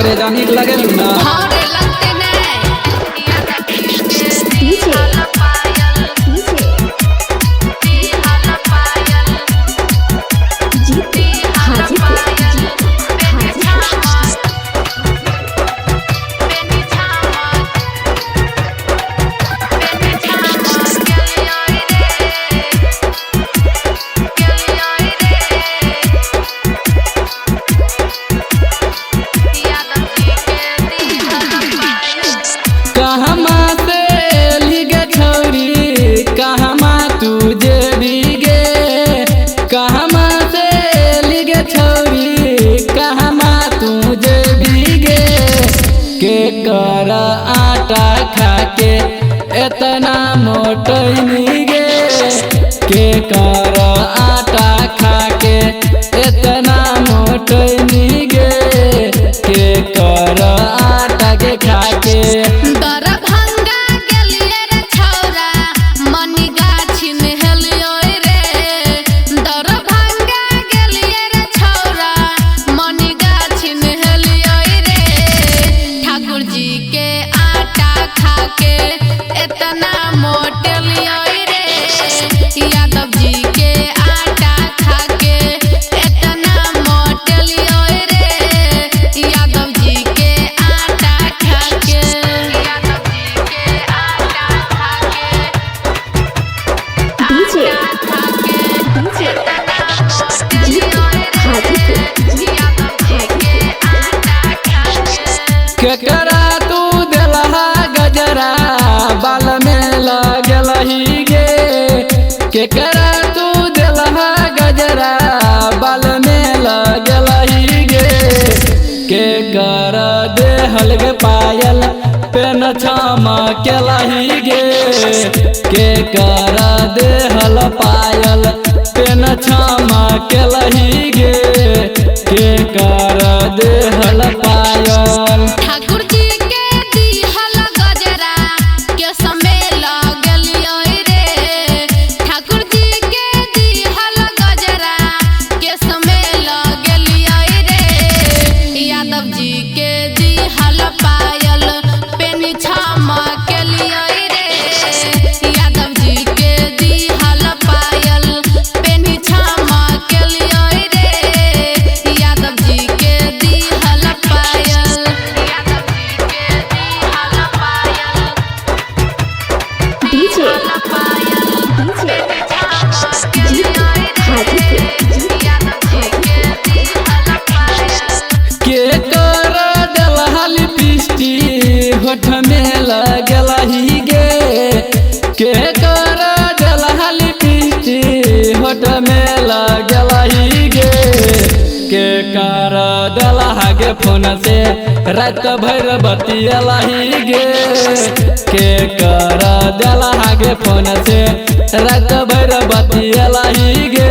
करे जानी लगे ना हरे लगते नहीं डीजे जीते हाजीपुर कहमा से लिगे छौरी कहमा तुझे बिगे कहमा से लिगे छौरी कहमा तुझे बिगे के कर आटा खाके इतना मोटनी गे के कर आटा खाके इतना मोटनी गे के कर आटा के खाके दरभंगा गेलिए रे छौरा मनी गाछी में हेलियो रे दरभंगा गेलिए रे छौरा मनी गाछी में हेलियो रे ठाकुर जी के आटा खाके इतना मोटलियो रे यादव जी के आटा खाके इतना मोटलियो रे यादव जी के आटा खाके यादव जी के आटा खाके डीजे डीजे जीते हाजीपुर केकरा तू देलहा गजरा बाल में लगलही गे केकरा तू देलहा गजरा बाल में लगलही गे के कर देहल गे पायल पेन छमा केलही गे के कर देहल पायल पेन छमा केलही गे के कर देहल पायल ठाकुर जी के दिहल गजरा के समय लगलियो रे ठाकुर जी के दिहल गजरा के समय लगलियो रे यादव जी के दिहल पायल पेनी छमा के लियो रे यादव जी के दिहल पायल पेनी छमा के लियो रे यादव जी के दिहल पायल यादव जी के दिहल पायल डीजे डीजे जीते हाजीपुर के कर देलहा लिपस्टी होठ में लगलही गे के कर देलहा लिपस्टी होठ में लगलही गे के कर देलहा गे फोन से रात भर बतियलही गे के कर देलहा गे फोन से रात भर बतियलही गे